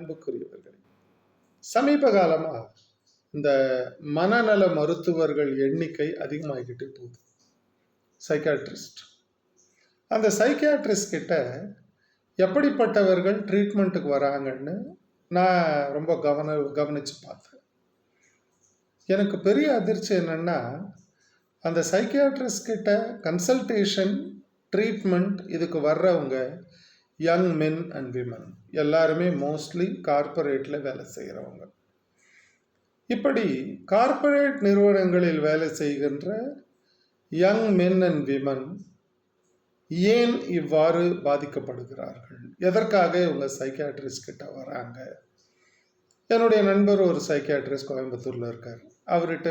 அன்புக்குரியவர்களே, சமீப காலமா இந்த மனநல மருத்துவர்கள் எண்ணிக்கை அதிகமாகிக்கிட்டே போகுது. சைக்காட்ரிஸ்ட் அந்த சைக்காட்ரிஸ்ட் கிட்ட எப்படிப்பட்டவர்கள் ட்ரீட்மெண்ட்டுக்கு வராங்கன்னு நான் ரொம்ப கவனித்து பார்த்தேன். எனக்கு பெரிய அதிர்ச்சி என்னென்னா, அந்த சைக்கியாட்ரிஸ்ட் கிட்ட கன்சல்டேஷன் ட்ரீட்மெண்ட் இதுக்கு வர்றவங்க யங் மென் அண்ட் விமன் எல்லாருமே மோஸ்ட்லி கார்ப்பரேட்டில் வேலை செய்கிறவங்க. இப்படி கார்ப்பரேட் நிறுவனங்களில் வேலை செய்கின்ற யங் மென் அண்ட் விமன் ஏன் இவ்வாறு பாதிக்கப்படுகிறார்கள்? எதற்காக இவங்க சைக்கியாட்ரிஸ்ட் கிட்ட வராங்க? என்னுடைய நண்பர் ஒரு சைக்கியாட்ரிஸ்ட் கோயம்புத்தூரில் இருக்கார். அவர்கிட்ட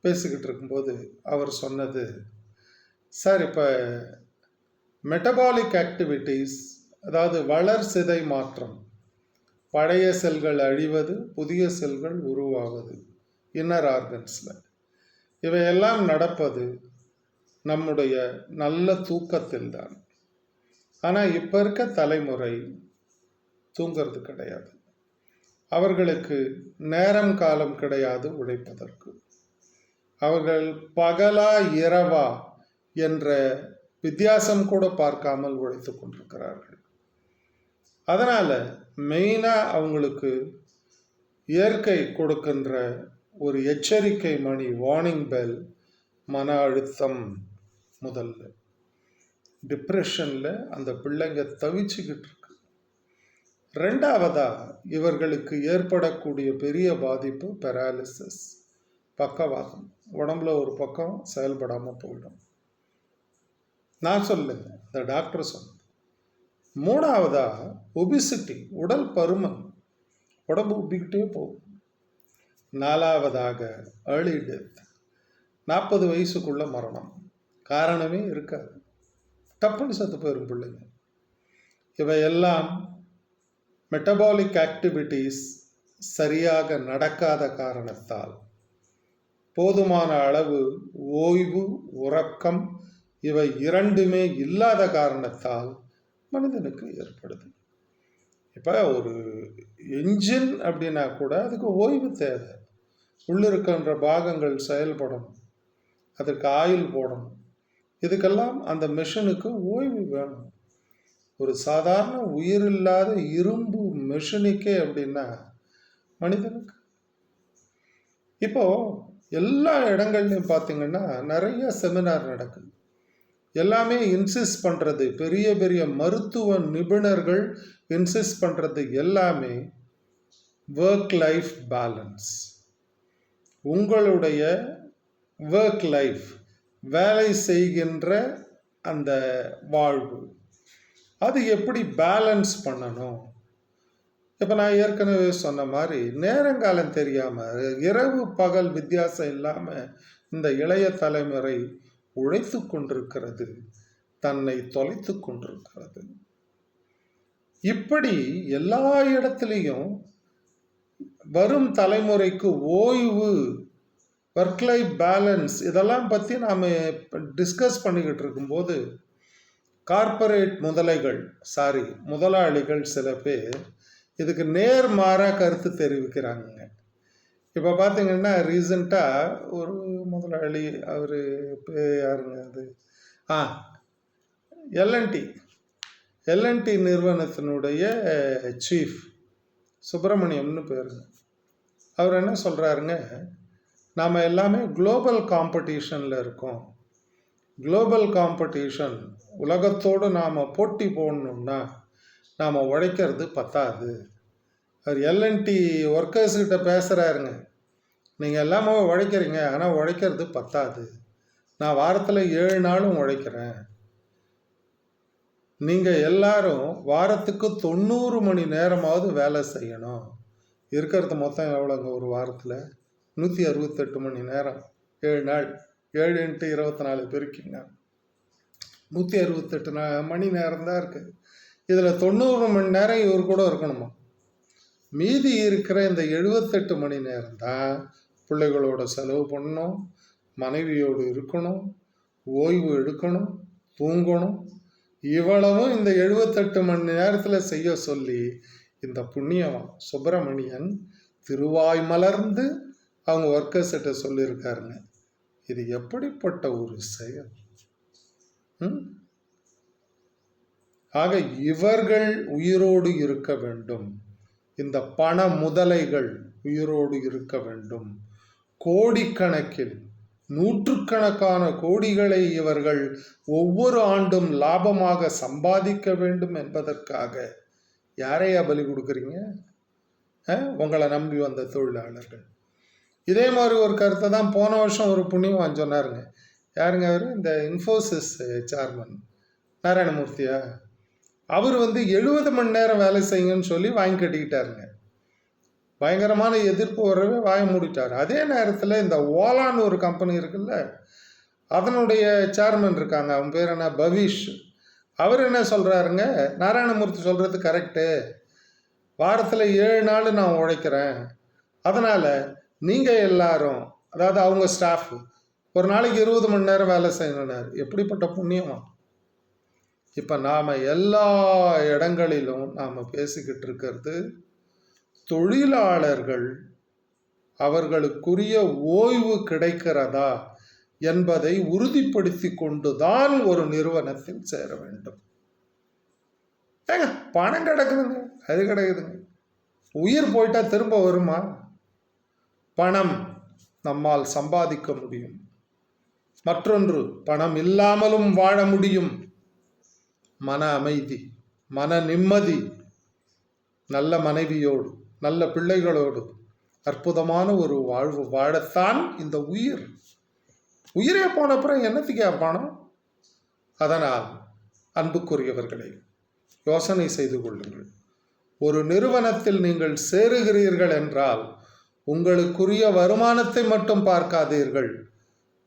பேசிக்கிட்டு இருக்கும்போது அவர் சொன்னது, சார், இப்போ மெட்டபாலிக் ஆக்டிவிட்டீஸ், அதாவது வளர்சிதை மாற்றம், பழைய செல்கள் அழிவது, புதிய செல்கள் உருவாவது இன்னர் ஆர்கன்ஸில், இவையெல்லாம் நடப்பது நம்முடைய நல்ல தூக்கத்தில் தான். ஆனால் இப்போ இருக்க தலைமுறை தூங்கிறது கிடையாது. அவர்களுக்கு நேரம் காலம் கிடையாது உழைப்பதற்கு. அவர்கள் பகலா இரவா என்ற வித்தியாசம் கூட பார்க்காமல் உழைத்து கொண்டிருக்கிறார்கள். அதனால் மெயினாக அவங்களுக்கு இயற்கை கொடுக்கின்ற ஒரு எச்சரிக்கை மணி, வார்னிங் பெல், மன அழுத்தம். முதல்ல டிப்ரெஷனில் அந்த பிள்ளைங்க தவிச்சுக்கிட்டு இருக்கு. ரெண்டாவதா இவர்களுக்கு ஏற்படக்கூடிய பெரிய பாதிப்பு பெராலிசிஸ், பக்கவாதம். உடம்புல ஒரு பக்கம் செயல்படாமல் போயிடும். நான் சொல்லுங்க, இந்த டாக்டர் சொன்னது. மூணாவதா ஒபிசிட்டி, உடல் பருமன், உடம்பு உப்பிக்கிட்டே போகும். நாலாவதாக ஏர்லி டெத், 40 வயசுக்குள்ள மரணம், காரணமே இருக்காது, டப்புன்னு சத்து போயிடும் பிள்ளைங்க. இவையெல்லாம் மெட்டபாலிக் ஆக்டிவிட்டீஸ் சரியாக நடக்காத காரணத்தால், போதுமான அளவு ஓய்வு, உறக்கம் இவை இரண்டுமே இல்லாத காரணத்தால் மனிதனுக்கு ஏற்படுது. இப்போ ஒரு என்ஜின் அப்படின்னா கூட அதுக்கு ஓய்வு தேவை. உள்ளிருக்கின்ற பாகங்கள் செயல்படணும், அதற்கு ஆயில் போடணும். இதுக்கெல்லாம் அந்த மிஷினுக்கு ஓய்வு வேணும். ஒரு சாதாரண உயிரில்லாத இரும்பு மிஷினுக்கே அப்படின்னா மனிதனுக்கு. இப்போ எல்லா இடங்கள்லையும் பார்த்தீங்கன்னா நிறைய செமினார் நடக்குது. எல்லாமே இன்சிஸ்ட் பண்ணுறது, பெரிய பெரிய மருத்துவ நிபுணர்கள் இன்சிஸ்ட் பண்ணுறது எல்லாமே ஒர்க் லைஃப் பேலன்ஸ். உங்களுடைய ஒர்க் லைஃப், வேலை செய்கின்ற அந்த வாழ்வு, அது எப்படி பேலன்ஸ் பண்ணணும்? இப்போ நான் ஏற்கனவே சொன்ன மாதிரி நேரங்காலம் தெரியாமல், இரவு பகல் வித்தியாசம் இல்லாமல் இந்த இளைய தலைமுறை உழைத்து கொண்டிருக்கிறது, தன்னை தொலைத்து கொண்டிருக்கிறது. இப்படி எல்லா இடத்துலையும் வரும் தலைமுறைக்கு ஓய்வு, ஒர்க் லைஃப் பேலன்ஸ், இதெல்லாம் பற்றி நாம் டிஸ்கஸ் பண்ணிக்கிட்டு இருக்கும்போது கார்ப்பரேட் முதலாளிகள் சில பேர் இதுக்கு நேர்மாறாக கருத்து தெரிவிக்கிறாங்க. இப்போ பார்த்தீங்கன்னா ரீசண்டாக ஒரு முதலாளி, அவர் யாருங்க அது, எல்என்டி நிறுவனத்தினுடைய சீஃப் சுப்பிரமணியம்னு பேருங்க. அவர் என்ன சொல்கிறாருங்க, நாம் எல்லாமே குளோபல் காம்படிஷனில் இருக்கோம். குளோபல் காம்படிஷன், உலகத்தோடு நாம் போட்டி போடணும்னா நாம் உழைக்கிறது பத்தாது. அவர் எல்என்டி ஒர்க்கர்ஸ்கிட்ட பேசுகிறாருங்க, நீங்கள் எல்லாமே உழைக்கிறீங்க, ஆனால் உழைக்கிறது பத்தாது. நான் வாரத்தில் 7 நாளும் உழைக்கிறேன். நீங்கள் எல்லாரும் வாரத்துக்கு 90 மணி நேரமாவது வேலை செய்யணும். இருக்கிறது மொத்தம் எவ்வளோங்க ஒரு வாரத்தில்? 168 மணி நேரம். 7 நாள், 7 × 24 பெருக்கிங்க, 168 மணி நேரம் தான் இருக்குது. இதில் 90 மணி நேரம் இவர் கூட இருக்கணுமா? மீதி இருக்கிற இந்த 78 மணி நேரம் தான் பிள்ளைகளோட செலவு பண்ணணும், மனைவியோடு இருக்கணும், ஓய்வு எடுக்கணும், தூங்கணும். இவ்வளவும் இந்த 78 மணி நேரத்தில் செய்ய சொல்லி இந்த புண்ணியவன் சுப்பிரமணியன் திருவாய் மலர்ந்து அவங்க ஒர்க்கர்ஸ்கிட்ட சொல்லியிருக்காருங்க. இது எப்படிப்பட்ட ஒரு செயல்! ஆக இவர்கள் உயிரோடு இருக்க வேண்டும். இந்த பண முதலைகள் உயிரோடு இருக்க வேண்டும். கோடிக்கணக்கில் நூற்றுக்கணக்கான கோடிகளை இவர்கள் ஒவ்வொரு ஆண்டும் லாபமாக சம்பாதிக்க வேண்டும் என்பதற்காக யாரையா பலி கொடுக்குறீங்க? உங்களை நம்பி வந்த தொழிலாளர்கள். இதே மாதிரி ஒரு கருத்தை தான் போன வருஷம் ஒரு புண்ணியவான் சொன்னாருங்க. யாருங்க அவர்? இந்த இன்ஃபோசிஸ் சேர்மன் நாராயணமூர்த்தியா? அவர் 70 மணி நேரம் வேலை செய்யுங்கன்னு சொல்லி வாங்கி கட்டிக்கிட்டாருங்க. பயங்கரமான எதிர்ப்பு வரவே வாய மூடிட்டார். அதே நேரத்தில் இந்த ஓலான்னு ஒரு கம்பெனி இருக்குல்ல, அதனுடைய சேர்மன் இருக்காங்க, அவன் பேர் என்ன, பவிஷ். அவர் என்ன சொல்கிறாருங்க, நாராயணமூர்த்தி சொல்கிறது கரெக்டு, வாரத்தில் 7 நாள் நான் உழைக்கிறேன், அதனால் நீங்கள் எல்லாரும், அதாவது அவங்க ஸ்டாஃப், ஒரு நாளைக்கு 20 மணி நேரம் வேலை செய்யணுன்னார். எப்படிப்பட்ட புண்ணியமா! இப்போ நாம் எல்லா இடங்களிலும் நாம் பேசிக்கிட்டு இருக்கிறது தொழிலாளர்கள் அவர்களுக்குரிய ஓய்வு கிடைக்கிறதா என்பதை உறுதிப்படுத்தி கொண்டுதான் ஒரு நிறுவனத்தில் சேர வேண்டும். ஏங்க, பணம் கிடக்குதுங்க, அது கிடைக்குதுங்க. உயிர் போயிட்டா திரும்ப வருமா? பணம் நம்மால் சம்பாதிக்க முடியும். மற்றொன்று, பணம் இல்லாமலும் வாழ முடியும். மன அமைதி, மன நிம்மதி, நல்ல மனைவியோடு, நல்ல பிள்ளைகளோடு அற்புதமான ஒரு வாழ்வு வாழத்தான் இந்த உயிர். உயிரே போன அப்புறம் என்னத்துக்கே பணம்? அதனால் அன்புக்குரியவர்களை யோசனை செய்து கொள்ளுங்கள். ஒரு நிறுவனத்தில் நீங்கள் சேருகிறீர்கள் என்றால் உங்களுக்குரிய வருமானத்தை மட்டும் பார்க்காதீர்கள்.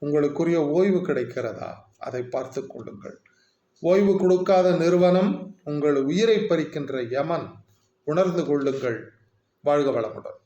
உங்களுக்குரிய ஓய்வு கிடைக்கிறதா அதை பார்த்து கொள்ளுங்கள். ஓய்வு கொடுக்காத நிறுவனம் உங்கள் உயிரை பறிக்கின்ற யமன். உணர்ந்து கொள்ளுங்கள். வாழ்க வளமுடன்.